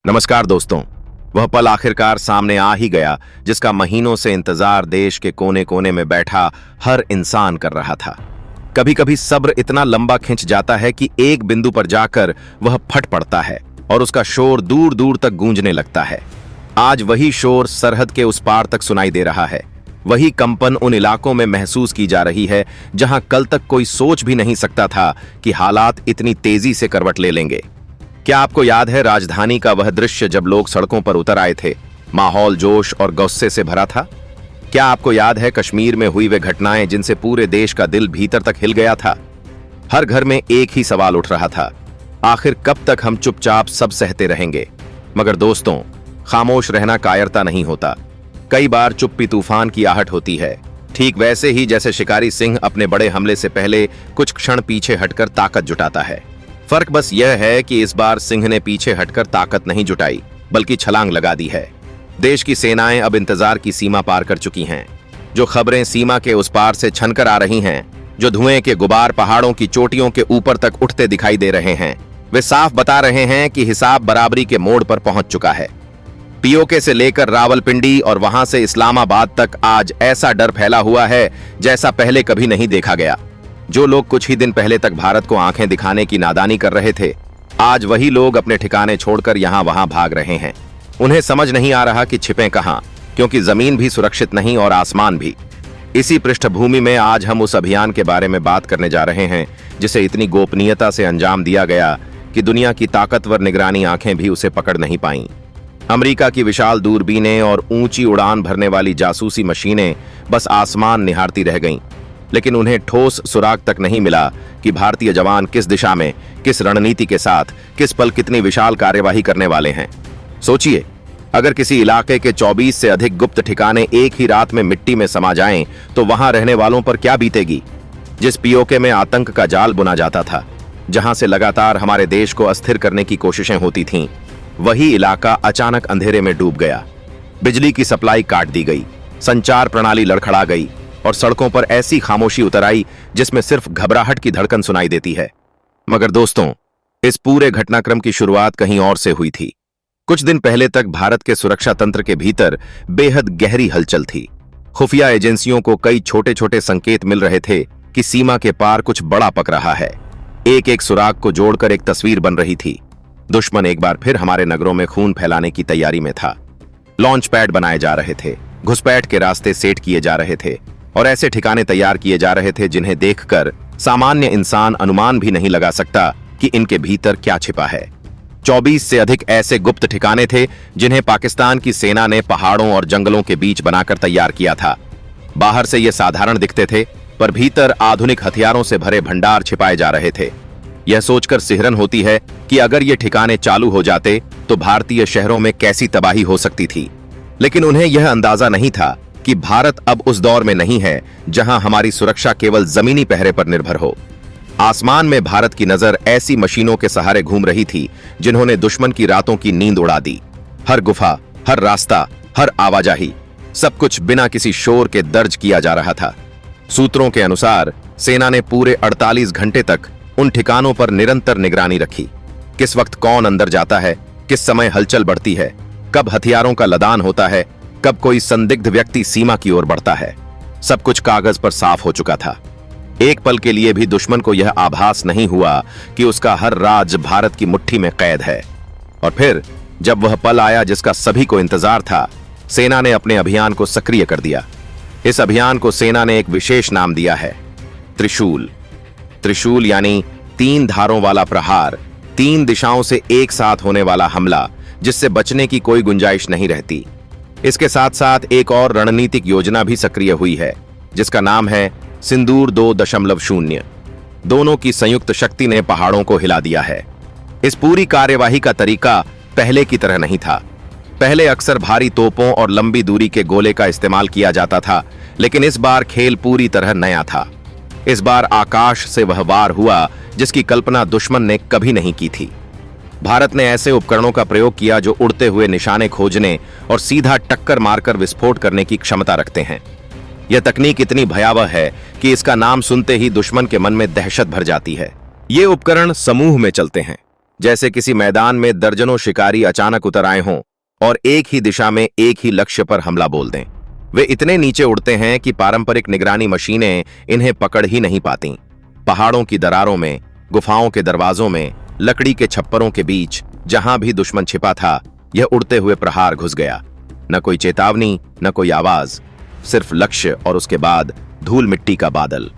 नमस्कार दोस्तों। वह पल आखिरकार सामने आ ही गया जिसका महीनों से इंतजार देश के कोने कोने में बैठा हर इंसान कर रहा था। कभी कभी सब्र इतना लंबा खिंच जाता है कि एक बिंदु पर जाकर वह फट पड़ता है और उसका शोर दूर दूर तक गूंजने लगता है। आज वही शोर सरहद के उस पार तक सुनाई दे रहा है। वही कंपन उन इलाकों में महसूस की जा रही है जहां कल तक कोई सोच भी नहीं सकता था कि हालात इतनी तेजी से करवट ले लेंगे। क्या आपको याद है राजधानी का वह दृश्य जब लोग सड़कों पर उतर आए थे? माहौल जोश और गुस्से से भरा था। क्या आपको याद है कश्मीर में हुई वे घटनाएं जिनसे पूरे देश का दिल भीतर तक हिल गया था? हर घर में एक ही सवाल उठ रहा था, आखिर कब तक हम चुपचाप सब सहते रहेंगे? मगर दोस्तों, खामोश रहना कायरता नहीं होता। कई बार चुप्पी तूफान की आहट होती है, ठीक वैसे ही जैसे शिकारी सिंह अपने बड़े हमले से पहले कुछ क्षण पीछे हटकर ताकत जुटाता है। फर्क बस यह है कि इस बार सिंह ने पीछे हटकर ताकत नहीं जुटाई, बल्कि छलांग लगा दी है। देश की सेनाएं अब इंतजार की सीमा पार कर चुकी हैं। जो खबरें सीमा के उस पार से छनकर आ रही हैं, जो धुएं के गुबार पहाड़ों की चोटियों के ऊपर तक उठते दिखाई दे रहे हैं, वे साफ बता रहे हैं कि हिसाब बराबरी के मोड़ पर पहुंच चुका है। पीओके से लेकर रावलपिंडी और वहां से इस्लामाबाद तक आज ऐसा डर फैला हुआ है जैसा पहले कभी नहीं देखा गया। जो लोग कुछ ही दिन पहले तक भारत को आंखें दिखाने की नादानी कर रहे थे, आज वही लोग अपने ठिकाने छोड़कर यहां वहां भाग रहे हैं। उन्हें समझ नहीं आ रहा कि छिपें कहां, क्योंकि जमीन भी सुरक्षित नहीं और आसमान भी। इसी पृष्ठभूमि में आज हम उस अभियान के बारे में बात करने जा रहे हैं जिसे इतनी गोपनीयता से अंजाम दिया गया कि दुनिया की ताकतवर निगरानी आंखें भी उसे पकड़ नहीं पाईं। अमेरिका की विशाल दूरबीनें और ऊंची उड़ान भरने वाली जासूसी मशीनें बस आसमान निहारती रह गईं, लेकिन उन्हें ठोस सुराग तक नहीं मिला कि भारतीय जवान किस दिशा में, किस रणनीति के साथ, किस पल कितनी विशाल कार्यवाही करने वाले हैं। सोचिए, अगर किसी इलाके के 24 से अधिक गुप्त ठिकाने एक ही रात में मिट्टी में समा जाएं, तो वहां रहने वालों पर क्या बीतेगी? जिस पीओके में आतंक का जाल बुना जाता था, जहां से लगातार हमारे देश को अस्थिर करने की कोशिशें होती थीं, वही इलाका अचानक अंधेरे में डूब गया। बिजली की सप्लाई काट दी गई, संचार प्रणाली लड़खड़ा गई और सड़कों पर ऐसी खामोशी उतर आई जिसमें सिर्फ घबराहट की धड़कन सुनाई देती है। मगर दोस्तों, इस पूरे घटनाक्रम की शुरुआत कहीं और से हुई थी। कुछ दिन पहले तक भारत के सुरक्षा तंत्र के भीतर बेहद गहरी हलचल थी। खुफिया एजेंसियों को कई छोटे छोटे संकेत मिल रहे थे कि सीमा के पार कुछ बड़ा पक रहा है। एक एक सुराग को जोड़कर एक तस्वीर बन रही थी। दुश्मन एक बार फिर हमारे नगरों में खून फैलाने की तैयारी में था। लॉन्च पैड बनाए जा रहे थे, घुसपैठ के रास्ते सेट किए जा रहे थे और ऐसे ठिकाने तैयार किए जा रहे थे जिन्हें देखकर सामान्य इंसान अनुमान भी नहीं लगा सकता कि इनके भीतर क्या छिपा है। 24 से अधिक ऐसे गुप्त ठिकाने थे जिन्हें पाकिस्तान की सेना ने पहाड़ों और जंगलों के बीच बनाकर तैयार किया था। बाहर से ये साधारण दिखते थे, पर भीतर आधुनिक हथियारों से भरे भंडार छिपाए जा रहे थे। यह सोचकर सिहरन होती है कि अगर ये ठिकाने चालू हो जाते तो भारतीय शहरों में कैसी तबाही हो सकती थी। लेकिन उन्हें यह अंदाजा नहीं था कि भारत अब उस दौर में नहीं है जहां हमारी सुरक्षा केवल जमीनी पहरे पर निर्भर हो। आसमान में भारत की नजर ऐसी मशीनों के सहारे घूम रही थी जिन्होंने दुश्मन की रातों की नींद उड़ा दी। हर गुफा, हर रास्ता, हर आवाजाही, सब कुछ बिना किसी शोर के दर्ज किया जा रहा था। सूत्रों के अनुसार सेना ने पूरे 48 घंटे तक उन ठिकानों पर निरंतर निगरानी रखी। किस वक्त कौन अंदर जाता है, किस समय हलचल बढ़ती है, कब हथियारों का लदान होता है, कब कोई संदिग्ध व्यक्ति सीमा की ओर बढ़ता है, सब कुछ कागज पर साफ हो चुका था। एक पल के लिए भी दुश्मन को यह आभास नहीं हुआ कि उसका हर राज भारत की मुट्ठी में कैद है। और फिर जब वह पल आया जिसका सभी को इंतजार था, सेना ने अपने अभियान को सक्रिय कर दिया। इस अभियान को सेना ने एक विशेष नाम दिया है, त्रिशूल। त्रिशूल यानी 3 धारों वाला प्रहार, 3 दिशाओं से एक साथ होने वाला हमला जिससे बचने की कोई गुंजाइश नहीं रहती। इसके साथ साथ एक और रणनीतिक योजना भी सक्रिय हुई है जिसका नाम है सिंदूर 2.0। दोनों की संयुक्त शक्ति ने पहाड़ों को हिला दिया है। इस पूरी कार्यवाही का तरीका पहले की तरह नहीं था। पहले अक्सर भारी तोपों और लंबी दूरी के गोले का इस्तेमाल किया जाता था, लेकिन इस बार खेल पूरी तरह नया था। इस बार आकाश से वह वार हुआ जिसकी कल्पना दुश्मन ने कभी नहीं की थी। भारत ने ऐसे उपकरणों का प्रयोग किया जो उड़ते हुए निशाने खोजने और सीधा टक्कर मारकर विस्फोट करने की क्षमता रखते हैं। यह तकनीक इतनी भयावह है कि इसका नाम सुनते ही दुश्मन के मन में दहशत भर जाती है। ये उपकरण समूह में चलते हैं। जैसे किसी मैदान में दर्जनों शिकारी अचानक उतर आए हों और एक ही दिशा में एक ही लक्ष्य पर हमला बोल दें। वे इतने नीचे उड़ते हैं कि पारंपरिक निगरानी मशीनें इन्हें पकड़ ही नहीं पाती। पहाड़ों की दरारों में, गुफाओं के दरवाजों में, लकड़ी के छप्परों के बीच जहां भी दुश्मन छिपा था, यह उड़ते हुए प्रहार घुस गया। न कोई चेतावनी, न कोई आवाज, सिर्फ लक्ष्य और उसके बाद धूल मिट्टी का बादल।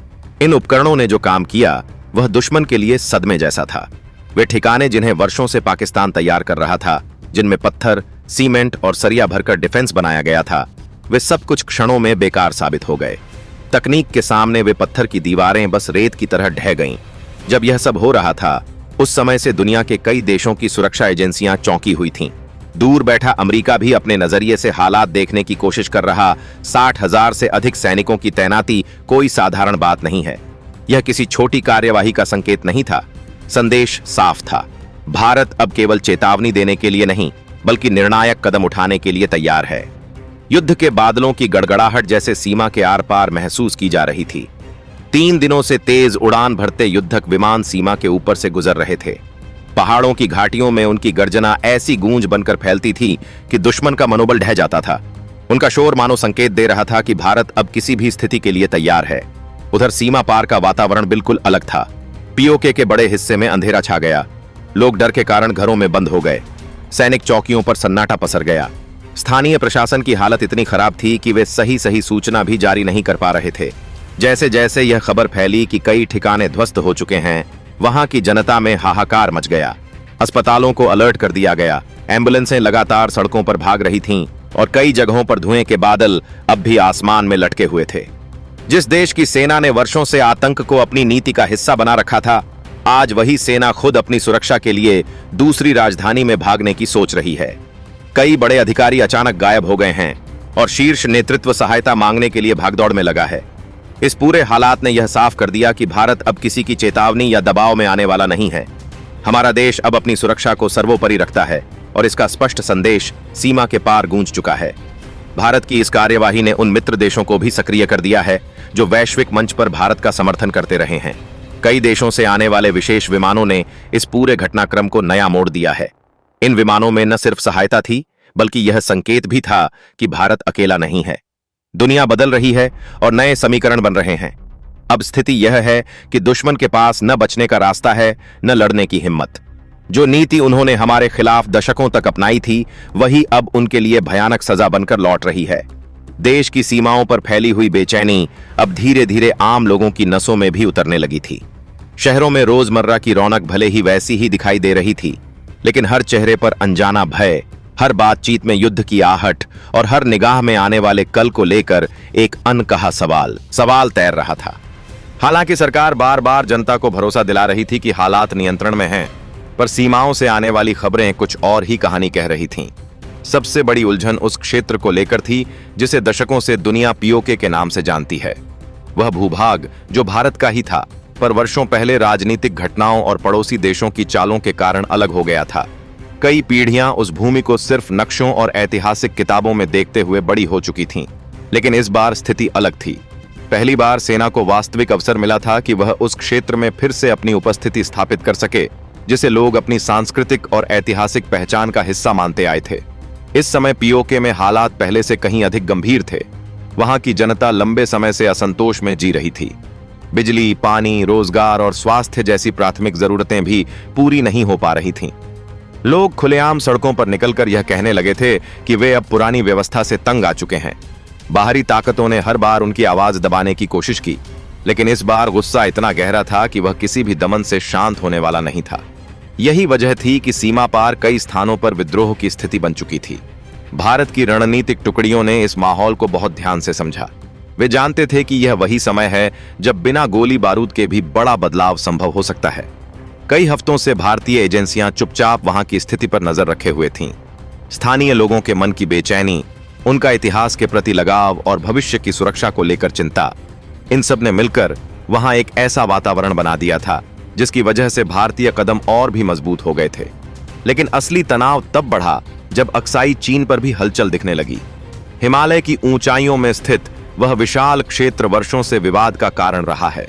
इन उपकरणों ने जो काम किया वह दुश्मन के लिए सदमे जैसा था। वे ठिकाने जिन्हें वर्षों से पाकिस्तान तैयार कर रहा था, जिनमें पत्थर, सीमेंट और सरिया भरकर डिफेंस बनाया गया था, वे सब कुछ क्षणों में बेकार साबित हो गए। तकनीक के सामने वे पत्थर की दीवारें बस रेत की तरह ढह गईं। जब यह सब हो रहा था, उस समय से दुनिया के कई देशों की सुरक्षा एजेंसियां चौंकी हुई थीं। दूर बैठा अमेरिका भी अपने नजरिए से हालात देखने की कोशिश कर रहा। 60,000 से अधिक सैनिकों की तैनाती कोई साधारण बात नहीं है। यह किसी छोटी कार्यवाही का संकेत नहीं था। संदेश साफ था। भारत अब केवल चेतावनी देने के लिए नहीं, बल्कि निर्णायक कदम उठाने के लिए तैयार है। युद्ध के बादलों की गड़गड़ाहट जैसे सीमा के आर पार महसूस की जा रही थी। 3 दिनों से तेज उड़ान भरते युद्धक विमान सीमा के ऊपर से गुजर रहे थे। पहाड़ों की घाटियों में उनकी गर्जना ऐसी गूंज बनकर फैलती थी कि दुश्मन का मनोबल ढह जाता था। उनका शोर मानो संकेत दे रहा था कि भारत अब किसी भी स्थिति के लिए तैयार है। उधर सीमा पार का वातावरण बिल्कुल अलग था। पीओके के बड़े हिस्से में अंधेरा छा गया। लोग डर के कारण घरों में बंद हो गए। सैनिक चौकियों पर सन्नाटा पसर गया। स्थानीय प्रशासन की हालत इतनी खराब थी कि वे सही सूचना भी जारी नहीं कर पा रहे थे। जैसे जैसे यह खबर फैली कि कई ठिकाने ध्वस्त हो चुके हैं, वहां की जनता में हाहाकार मच गया। अस्पतालों को अलर्ट कर दिया गया। एम्बुलेंसें लगातार सड़कों पर भाग रही थीं और कई जगहों पर धुएं के बादल अब भी आसमान में लटके हुए थे। जिस देश की सेना ने वर्षों से आतंक को अपनी नीति का हिस्सा बना रखा था, आज वही सेना खुद अपनी सुरक्षा के लिए दूसरी राजधानी में भागने की सोच रही है। कई बड़े अधिकारी अचानक गायब हो गए हैं और शीर्ष नेतृत्व सहायता मांगने के लिए भागदौड़ में लगा है। इस पूरे हालात ने यह साफ कर दिया कि भारत अब किसी की चेतावनी या दबाव में आने वाला नहीं है। हमारा देश अब अपनी सुरक्षा को सर्वोपरि रखता है और इसका स्पष्ट संदेश सीमा के पार गूंज चुका है। भारत की इस कार्यवाही ने उन मित्र देशों को भी सक्रिय कर दिया है जो वैश्विक मंच पर भारत का समर्थन करते रहे हैं। कई देशों से आने वाले विशेष विमानों ने इस पूरे घटनाक्रम को नया मोड़ दिया है। इन विमानों में न सिर्फ सहायता थी, बल्कि यह संकेत भी था कि भारत अकेला नहीं है। दुनिया बदल रही है और नए समीकरण बन रहे हैं। अब स्थिति यह है कि दुश्मन के पास न बचने का रास्ता है, न लड़ने की हिम्मत। जो नीति उन्होंने हमारे खिलाफ दशकों तक अपनाई थी, वही अब उनके लिए भयानक सजा बनकर लौट रही है। देश की सीमाओं पर फैली हुई बेचैनी अब धीरे धीरे आम लोगों की नसों में भी उतरने लगी थी। शहरों में रोजमर्रा की रौनक भले ही वैसी ही दिखाई दे रही थी, लेकिन हर चेहरे पर अनजाना भय, हर बातचीत में युद्ध की आहट और हर निगाह में आने वाले कल को लेकर एक अनकहा सवाल तैर रहा था। हालांकि सरकार बार बार जनता को भरोसा दिला रही थी कि हालात नियंत्रण में हैं, पर सीमाओं से आने वाली खबरें कुछ और ही कहानी कह रही थीं। सबसे बड़ी उलझन उस क्षेत्र को लेकर थी जिसे दशकों से दुनिया पीओके के नाम से जानती है। वह भूभाग जो भारत का ही था, पर वर्षों पहले राजनीतिक घटनाओं और पड़ोसी देशों की चालों के कारण अलग हो गया था। कई पीढ़ियां उस भूमि को सिर्फ नक्शों और ऐतिहासिक किताबों में देखते हुए बड़ी हो चुकी थीं, लेकिन इस बार स्थिति अलग थी। पहली बार सेना को वास्तविक अवसर मिला था कि वह उस क्षेत्र में फिर से अपनी उपस्थिति स्थापित कर सके, जिसे लोग अपनी सांस्कृतिक और ऐतिहासिक पहचान का हिस्सा मानते आए थे। इस समय पीओके में हालात पहले से कहीं अधिक गंभीर थे। वहां की जनता लंबे समय से असंतोष में जी रही थी। बिजली, पानी, रोजगार और स्वास्थ्य जैसी प्राथमिक जरूरतें भी पूरी नहीं हो पा रही थीं। लोग खुलेआम सड़कों पर निकलकर यह कहने लगे थे कि वे अब पुरानी व्यवस्था से तंग आ चुके हैं। बाहरी ताकतों ने हर बार उनकी आवाज दबाने की कोशिश की, लेकिन इस बार गुस्सा इतना गहरा था कि वह किसी भी दमन से शांत होने वाला नहीं था। यही वजह थी कि सीमा पार कई स्थानों पर विद्रोह की स्थिति बन चुकी थी। भारत की रणनीतिक टुकड़ियों ने इस माहौल को बहुत ध्यान से समझा। वे जानते थे कि यह वही समय है जब बिना गोली बारूद के भी बड़ा बदलाव संभव हो सकता है। कई हफ्तों से भारतीय एजेंसियां चुपचाप वहां की स्थिति पर नजर रखे हुए थीं। स्थानीय लोगों के मन की बेचैनी, उनका इतिहास के प्रति लगाव और भविष्य की सुरक्षा को लेकर चिंता, इन सब ने मिलकर वहां एक ऐसा वातावरण बना दिया था जिसकी वजह से भारतीय कदम और भी मजबूत हो गए थे। लेकिन असली तनाव तब बढ़ा जब अक्साई चीन पर भी हलचल दिखने लगी। हिमालय की ऊंचाइयों में स्थित वह विशाल क्षेत्र वर्षों से विवाद का कारण रहा है।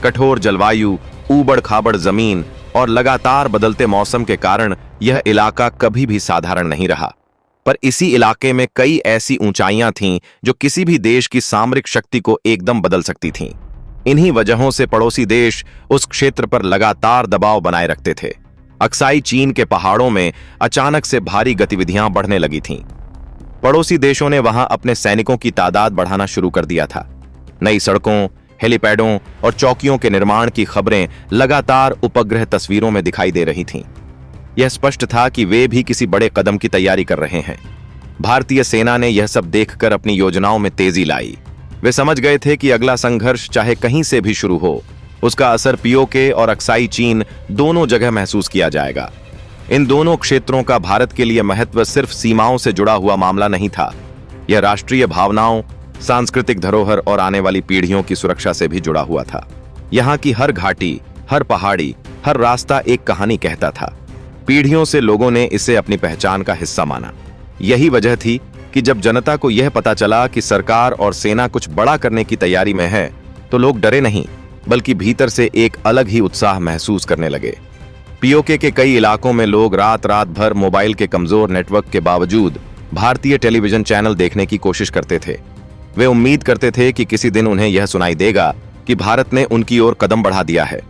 कठोर जलवायु, ऊबड़ खाबड़ जमीन और लगातार बदलते मौसम के कारण यह इलाका कभी भी साधारण नहीं रहा। पर इसी इलाके में कई ऐसी ऊंचाइयां थीं जो किसी भी देश की सामरिक शक्ति को एकदम बदल सकती थीं। इन्हीं वजहों से पड़ोसी देश उस क्षेत्र पर लगातार दबाव बनाए रखते थे। अक्साई चीन के पहाड़ों में अचानक से भारी गतिविधियां बढ़ने लगी थीं। पड़ोसी देशों ने वहां अपने सैनिकों की तादाद बढ़ाना शुरू कर दिया था। नई सड़कों, हेलीपैडों और चौकियों के निर्माण की खबरें लगातार उपग्रह तस्वीरों में दिखाई दे रही थीं। यह स्पष्ट था कि वे भी किसी बड़े कदम की तैयारी कर रहे हैं। भारतीय सेना ने यह सब देखकर अपनी योजनाओं में तेजी लाई। वे समझ गए थे कि अगला संघर्ष चाहे कहीं से भी शुरू हो, उसका असर पीओके और अक्साई चीन दोनों जगह महसूस किया जाएगा। इन दोनों क्षेत्रों का भारत के लिए महत्व सिर्फ सीमाओं से जुड़ा हुआ मामला नहीं था, यह राष्ट्रीय भावनाओं, सांस्कृतिक धरोहर और आने वाली पीढ़ियों की सुरक्षा से भी जुड़ा हुआ था। यहाँ की हर घाटी, हर पहाड़ी, हर रास्ता एक कहानी कहता था। पीढ़ियों से लोगों ने इसे अपनी पहचान का हिस्सा माना। यही वजह थी कि जब जनता को यह पता चला कि सरकार और सेना कुछ बड़ा करने की तैयारी में है, तो लोग डरे नहीं, बल्कि भीतर से एक अलग ही उत्साह महसूस करने लगे। पीओके के कई इलाकों में लोग रात रात भर मोबाइल के कमजोर नेटवर्क के बावजूद भारतीय टेलीविजन चैनल देखने की कोशिश करते थे। वे उम्मीद करते थे कि किसी दिन उन्हें यह सुनाई देगा कि भारत ने उनकी ओर कदम बढ़ा दिया है।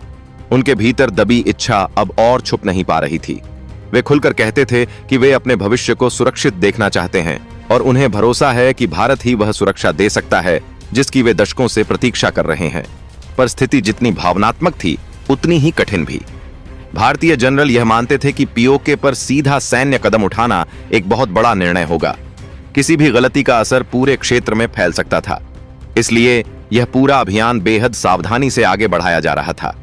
उनके भीतर दबी इच्छा अब और छुप नहीं पा रही थी। वे खुलकर कहते थे कि वे अपने भविष्य को सुरक्षित देखना चाहते हैं और उन्हें भरोसा है कि भारत ही वह सुरक्षा दे सकता है जिसकी वे दशकों से प्रतीक्षा कर रहे हैं। पर स्थिति जितनी भावनात्मक थी, उतनी ही कठिन भी। भारतीय जनरल यह मानते थे कि पीओके पर सीधा सैन्य कदम उठाना एक बहुत बड़ा निर्णय होगा। किसी भी गलती का असर पूरे क्षेत्र में फैल सकता था। इसलिए यह पूरा अभियान बेहद सावधानी से आगे बढ़ाया जा रहा था।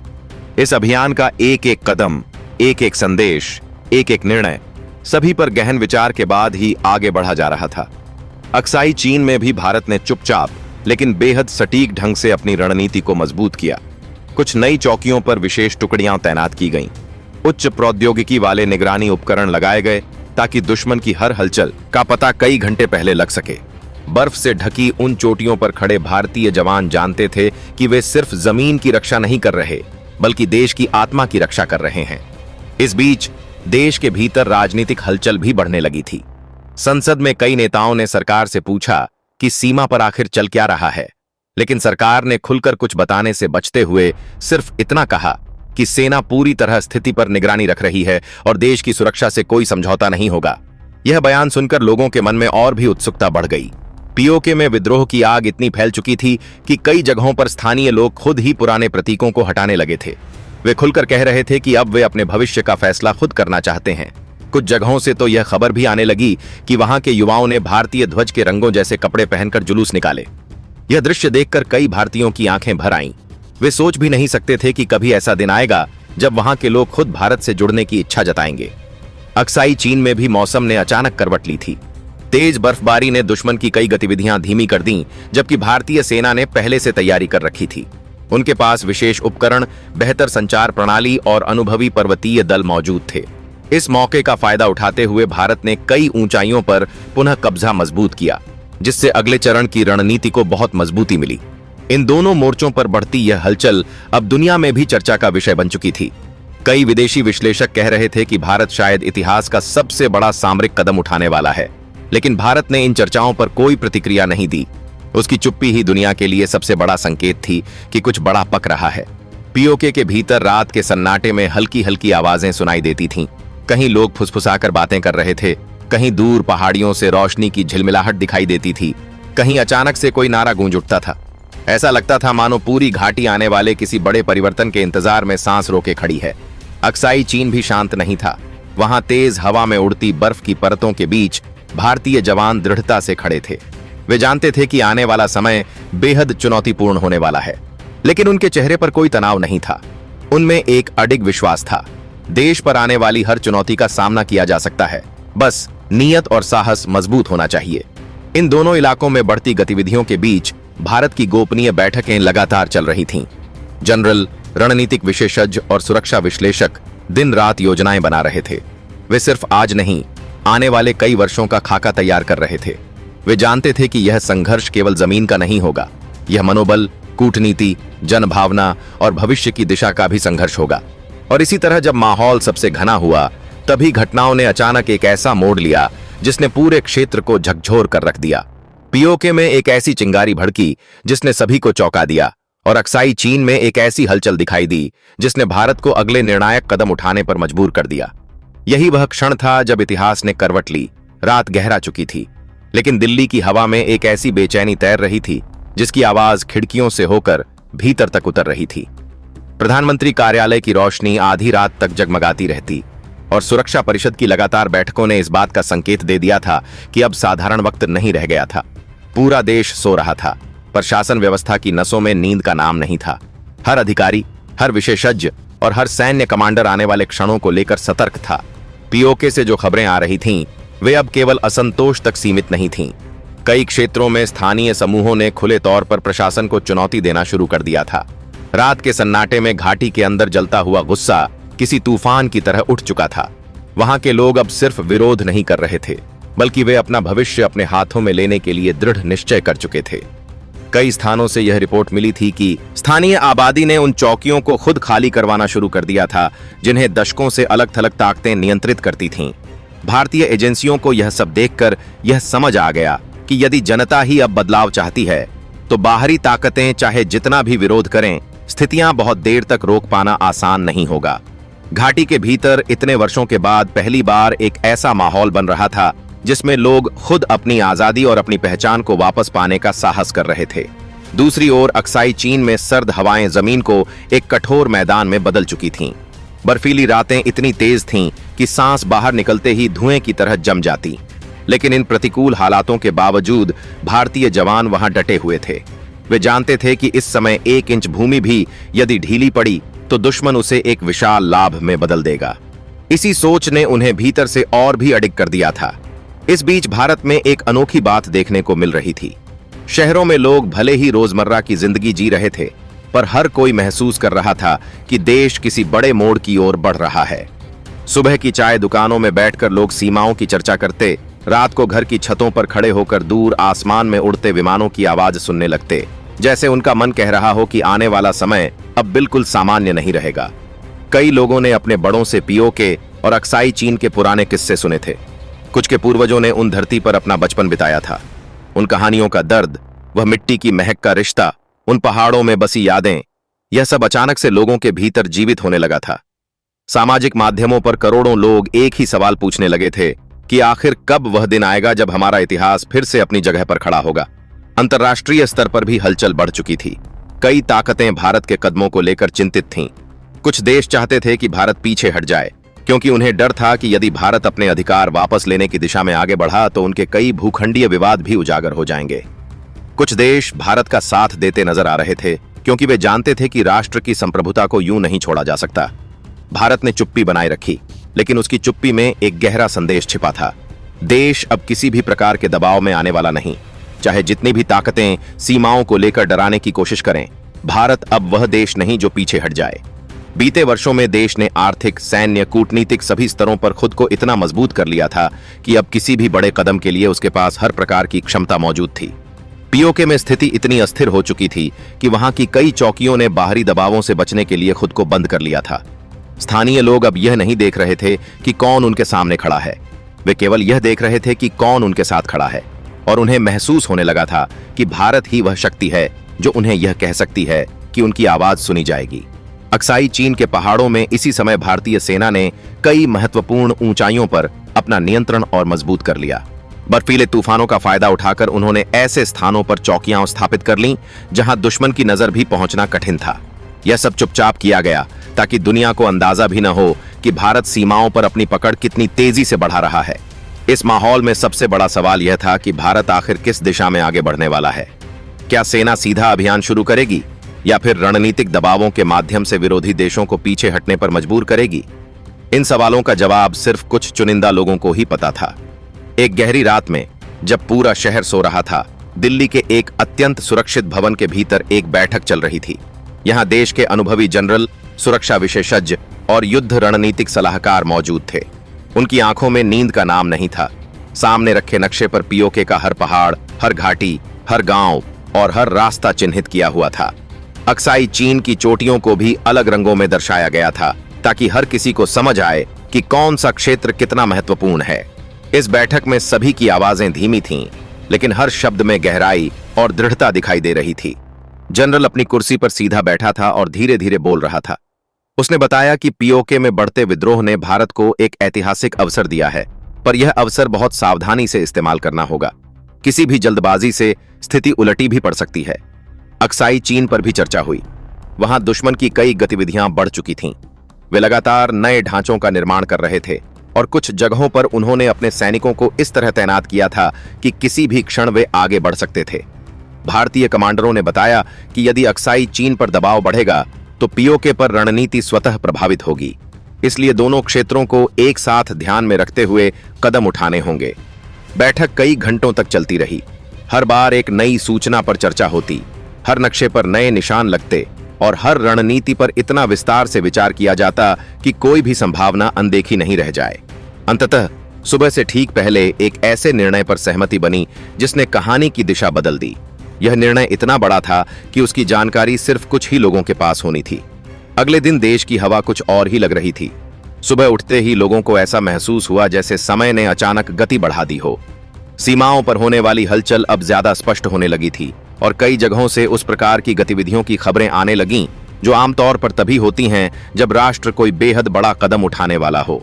इस अभियान का एक एक कदम, एक एक संदेश, एक एक निर्णय सभी पर गहन विचार के बाद ही आगे बढ़ा जा रहा था। अक्साई चीन में भी भारत ने चुपचाप लेकिन बेहद सटीक ढंग से अपनी रणनीति को मजबूत किया। कुछ नई चौकियों पर विशेष टुकड़ियां तैनात की गईं। उच्च प्रौद्योगिकी वाले निगरानी उपकरण लगाए गए ताकि दुश्मन की हर हलचल का पता कई घंटे पहले लग सके। बर्फ से ढकी उन चोटियों पर खड़े भारतीय जवान जानते थे कि वे सिर्फ जमीन की रक्षा नहीं कर रहे, बल्कि देश की आत्मा की रक्षा कर रहे हैं। इस बीच देश के भीतर राजनीतिक हलचल भी बढ़ने लगी थी। संसद में कई नेताओं ने सरकार से पूछा कि सीमा पर आखिर चल क्या रहा है, लेकिन सरकार ने खुलकर कुछ बताने से बचते हुए सिर्फ इतना कहा कि सेना पूरी तरह स्थिति पर निगरानी रख रही है और देश की सुरक्षा से कोई समझौता नहीं होगा। यह बयान सुनकर लोगों के मन में और भी उत्सुकता बढ़ गई। पीओके में विद्रोह की आग इतनी फैल चुकी थी कि कई जगहों पर स्थानीय लोग खुद ही पुराने प्रतीकों को हटाने लगे थे। वे खुलकर कह रहे थे कि अब वे अपने भविष्य का फैसला खुद करना चाहते हैं। कुछ जगहों से तो यह खबर भी आने लगी कि वहां के युवाओं ने भारतीय ध्वज के रंगों जैसे कपड़े पहनकर जुलूस निकाले। यह दृश्य देखकर कई भारतीयों की आंखें भर आईं। वे सोच भी नहीं सकते थे कि कभी ऐसा दिन आएगा जब वहां के लोग खुद भारत से जुड़ने की इच्छा जताएंगे। अक्साई चीन में भी मौसम ने अचानक करवट ली थी। तेज बर्फबारी ने दुश्मन की कई गतिविधियां धीमी कर दी, जबकि भारतीय सेना ने पहले से तैयारी कर रखी थी। उनके पास विशेष उपकरण, बेहतर संचार प्रणाली और अनुभवी पर्वतीय दल मौजूद थे। इस मौके का फायदा उठाते हुए भारत ने कई ऊंचाइयों पर पुनः कब्जा मजबूत किया, जिससे अगले चरण की रणनीति को बहुत मजबूती मिली। इन दोनों मोर्चों पर बढ़ती यह हलचल अब दुनिया में भी चर्चा का विषय बन चुकी थी। कई विदेशी विश्लेषक कह रहे थे कि भारत शायद इतिहास का सबसे बड़ा सामरिक कदम उठाने वाला है, लेकिन भारत ने इन चर्चाओं पर कोई प्रतिक्रिया नहीं दी। उसकी चुप्पी ही दुनिया के लिए सबसे बड़ा संकेत थी कि कुछ बड़ा पक रहा है। पीओके के भीतर रात के सन्नाटे में हल्की हल्की आवाजें सुनाई देती थीं। कहीं लोग फुसफुसाकर बातें कर रहे थे, कहीं दूर पहाड़ियों से रोशनी की झिलमिलाहट दिखाई देती थी, कहीं अचानक से कोई नारा गूंज उठता था। ऐसा लगता था मानो पूरी घाटी आने वाले किसी बड़े परिवर्तन के इंतजार में सांस रोके खड़ी है। अक्साई चीन भी शांत नहीं था। वहां तेज हवा में उड़ती बर्फ की परतों के बीच भारतीय जवान दृढ़ता से खड़े थे। वे जानते थे कि आने वाला समय बेहद चुनौतीपूर्ण होने वाला है, लेकिन उनके चेहरे पर कोई तनाव नहीं था। उनमें एक अडिग विश्वास था। देश पर आने वाली हर चुनौती का सामना किया जा सकता है, बस नियत और साहस मजबूत होना चाहिए। इन दोनों इलाकों में बढ़ती गतिविधियों के बीच भारत की गोपनीय बैठकें लगातार चल रही थीं। जनरल, रणनीतिक विशेषज्ञ और सुरक्षा विश्लेषक दिन रात योजनाएं बना रहे थे। वे सिर्फ आज नहीं, आने वाले कई वर्षों का खाका तैयार कर रहे थे। वे जानते थे कि यह संघर्ष केवल जमीन का नहीं होगा, यह मनोबल, कूटनीति, जनभावना और भविष्य की दिशा का भी संघर्ष होगा। और इसी तरह जब माहौल सबसे घना हुआ, तभी घटनाओं ने अचानक एक ऐसा मोड़ लिया जिसने पूरे क्षेत्र को झकझोर कर रख दिया। पीओके में एक ऐसी चिंगारी भड़की जिसने सभी को चौंका दिया, और अक्साई चीन में एक ऐसी हलचल दिखाई दी जिसने भारत को अगले निर्णायक कदम उठाने पर मजबूर कर दिया। यही वह क्षण था जब इतिहास ने करवट ली। रात गहरा चुकी थी, लेकिन दिल्ली की हवा में एक ऐसी बेचैनी तैर रही थी जिसकी आवाज खिड़कियों से होकर भीतर तक उतर रही थी। प्रधानमंत्री कार्यालय की रोशनी आधी रात तक जगमगाती रहती, और सुरक्षा परिषद की लगातार बैठकों ने इस बात का संकेत दे दिया था कि अब साधारण वक्त नहीं रह गया था। पूरा देश सो रहा था, पर शासन व्यवस्था की नसों में नींद का नाम नहीं था। हर अधिकारी, हर विशेषज्ञ और हर सैन्य कमांडर आने वाले क्षणों को लेकर सतर्क था। पीओके से जो खबरें आ रही थीं, वे अब केवल असंतोष तक सीमित नहीं थीं। कई क्षेत्रों में स्थानीय समूहों ने खुले तौर पर प्रशासन को चुनौती देना शुरू कर दिया था। रात के सन्नाटे में घाटी के अंदर जलता हुआ गुस्सा किसी तूफान की तरह उठ चुका था। वहां के लोग अब सिर्फ विरोध नहीं कर रहे थे, बल्कि वे अपना भविष्य अपने हाथों में लेने के लिए दृढ़ निश्चय कर चुके थे। कई स्थानों से यह रिपोर्ट मिली थी कि स्थानीय आबादी ने उन चौकियों को खुद खाली करवाना शुरू कर दिया था जिन्हें दशकों से अलग थलग ताकतें नियंत्रित करती थीं। भारतीय एजेंसियों को यह सब देखकर यह समझ आ गया कि यदि जनता ही अब बदलाव चाहती है, तो बाहरी ताकतें चाहे जितना भी विरोध करें, स्थितियां बहुत देर तक रोक पाना आसान नहीं होगा। घाटी के भीतर इतने वर्षों के बाद पहली बार एक ऐसा माहौल बन रहा था जिसमें लोग खुद अपनी आजादी और अपनी पहचान को वापस पाने का साहस कर रहे थे। दूसरी ओर अक्साई चीन में सर्द हवाएं जमीन को एक कठोर मैदान में बदल चुकी थीं। बर्फीली रातें इतनी तेज थीं कि सांस बाहर निकलते ही धुएं की तरह जम जाती। लेकिन इन प्रतिकूल हालातों के बावजूद भारतीय जवान वहां डटे हुए थे। वे जानते थे कि इस समय 1 इंच भूमि भी यदि ढीली पड़ी तो दुश्मन उसे एक विशाल लाभ में बदल देगा। इसी सोच ने उन्हें भीतर से और भी अडिग कर दिया था। इस बीच भारत में एक अनोखी बात देखने को मिल रही थी। शहरों में लोग भले ही रोजमर्रा की जिंदगी जी रहे थे, पर हर कोई महसूस कर रहा था कि देश किसी बड़े मोड़ की ओर बढ़ रहा है। सुबह की चाय दुकानों में बैठकर लोग सीमाओं की चर्चा करते, रात को घर की छतों पर खड़े होकर दूर आसमान में उड़ते विमानों की आवाज सुनने लगते, जैसे उनका मन कह रहा हो कि आने वाला समय अब बिल्कुल सामान्य नहीं रहेगा। कई लोगों ने अपने बड़ों से पीओके और अक्साई चीन के पुराने किस्से सुने थे। कुछ के पूर्वजों ने उन धरती पर अपना बचपन बिताया था। उन कहानियों का दर्द, वह मिट्टी की महक का रिश्ता, उन पहाड़ों में बसी यादें, यह सब अचानक से लोगों के भीतर जीवित होने लगा था। सामाजिक माध्यमों पर करोड़ों लोग एक ही सवाल पूछने लगे थे कि आखिर कब वह दिन आएगा जब हमारा इतिहास फिर से अपनी जगह पर खड़ा होगा। अंतर्राष्ट्रीय स्तर पर भी हलचल बढ़ चुकी थी। कई ताकतें भारत के कदमों को लेकर चिंतित थीं। कुछ देश चाहते थे कि भारत पीछे हट जाए, क्योंकि उन्हें डर था कि यदि भारत अपने अधिकार वापस लेने की दिशा में आगे बढ़ा तो उनके कई भूखंडीय विवाद भी उजागर हो जाएंगे। कुछ देश भारत का साथ देते नजर आ रहे थे, क्योंकि वे जानते थे कि राष्ट्र की संप्रभुता को यूं नहीं छोड़ा जा सकता। भारत ने चुप्पी बनाए रखी, लेकिन उसकी चुप्पी में एक गहरा संदेश छिपा था। देश अब किसी भी प्रकार के दबाव में आने वाला नहीं। चाहे जितनी भी ताकतें सीमाओं को लेकर डराने की कोशिश करें, भारत अब वह देश नहीं जो पीछे हट जाए। बीते वर्षों में देश ने आर्थिक, सैन्य, कूटनीतिक सभी स्तरों पर खुद को इतना मजबूत कर लिया था कि अब किसी भी बड़े कदम के लिए उसके पास हर प्रकार की क्षमता मौजूद थी। पीओके में स्थिति इतनी अस्थिर हो चुकी थी कि वहां की कई चौकियों ने बाहरी दबावों से बचने के लिए खुद को बंद कर लिया था। स्थानीय लोग अब यह नहीं देख रहे थे कि कौन उनके सामने खड़ा है, वे केवल यह देख रहे थे कि कौन उनके साथ खड़ा है, और उन्हें महसूस होने लगा था कि भारत ही वह शक्ति है जो उन्हें यह कह सकती है कि उनकी आवाज सुनी जाएगी। अक्साई चीन के पहाड़ों में इसी समय भारतीय सेना ने कई महत्वपूर्ण ऊंचाइयों पर अपना नियंत्रण और मजबूत कर लिया। बर्फीले तूफानों का फायदा उठाकर उन्होंने ऐसे स्थानों पर चौकियां स्थापित कर लीं जहां दुश्मन की नजर भी पहुंचना कठिन था। यह सब चुपचाप किया गया ताकि दुनिया को अंदाजा भी न हो कि भारत सीमाओं पर अपनी पकड़ कितनी तेजी से बढ़ा रहा है। इस माहौल में सबसे बड़ा सवाल यह था कि भारत आखिर किस दिशा में आगे बढ़ने वाला है। क्या सेना सीधा अभियान शुरू करेगी या फिर रणनीतिक दबावों के माध्यम से विरोधी देशों को पीछे हटने पर मजबूर करेगी? इन सवालों का जवाब सिर्फ कुछ चुनिंदा लोगों को ही पता था। एक गहरी रात में जब पूरा शहर सो रहा था, दिल्ली के एक अत्यंत सुरक्षित भवन के भीतर एक बैठक चल रही थी। यहाँ देश के अनुभवी जनरल, सुरक्षा विशेषज्ञ और युद्ध रणनीतिक सलाहकार मौजूद थे। उनकी आंखों में नींद का नाम नहीं था। सामने रखे नक्शे पर पीओके का हर पहाड़, हर घाटी, हर गांव और हर रास्ता चिन्हित किया हुआ था। अक्साई चीन की चोटियों को भी अलग रंगों में दर्शाया गया था, ताकि हर किसी को समझ आए कि कौन सा क्षेत्र कितना महत्वपूर्ण है। इस बैठक में सभी की आवाजें धीमी थीं, लेकिन हर शब्द में गहराई और दृढ़ता दिखाई दे रही थी। जनरल अपनी कुर्सी पर सीधा बैठा था और धीरे धीरे बोल रहा था। उसने बताया कि पीओके में बढ़ते विद्रोह ने भारत को एक ऐतिहासिक अवसर दिया है, पर यह अवसर बहुत सावधानी से इस्तेमाल करना होगा। किसी भी जल्दबाजी से स्थिति उलटी भी पड़ सकती है। अक्साई चीन पर भी चर्चा हुई। वहां दुश्मन की कई गतिविधियां बढ़ चुकी थीं। वे लगातार नए ढांचों का निर्माण कर रहे थे और कुछ जगहों पर उन्होंने अपने सैनिकों को इस तरह तैनात किया था कि किसी भी क्षण वे आगे बढ़ सकते थे। भारतीय कमांडरों ने बताया कि यदि अक्साई चीन पर दबाव बढ़ेगा तो पीओके पर रणनीति स्वतः प्रभावित होगी। इसलिए दोनों क्षेत्रों को एक साथ ध्यान में रखते हुए कदम उठाने होंगे। बैठक कई घंटों तक चलती रही। हर बार एक नई सूचना पर चर्चा होती, हर नक्शे पर नए निशान लगते और हर रणनीति पर इतना विस्तार से विचार किया जाता कि कोई भी संभावना अनदेखी नहीं रह जाए। अंततः सुबह से ठीक पहले एक ऐसे निर्णय पर सहमति बनी जिसने कहानी की दिशा बदल दी। यह निर्णय इतना बड़ा था कि उसकी जानकारी सिर्फ कुछ ही लोगों के पास होनी थी। अगले दिन देश की हवा कुछ और ही लग रही थी। सुबह उठते ही लोगों को ऐसा महसूस हुआ जैसे समय ने अचानक गति बढ़ा दी हो। सीमाओं पर होने वाली हलचल अब ज्यादा स्पष्ट होने लगी थी और कई जगहों से उस प्रकार की गतिविधियों की खबरें आने लगीं जो आमतौर पर तभी होती हैं जब राष्ट्र कोई बेहद बड़ा कदम उठाने वाला हो।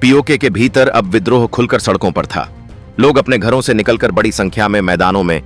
पीओके के भीतर अब विद्रोह खुलकर सड़कों पर था। लोग अपने घरों से निकलकर बड़ी संख्या में मैदानों में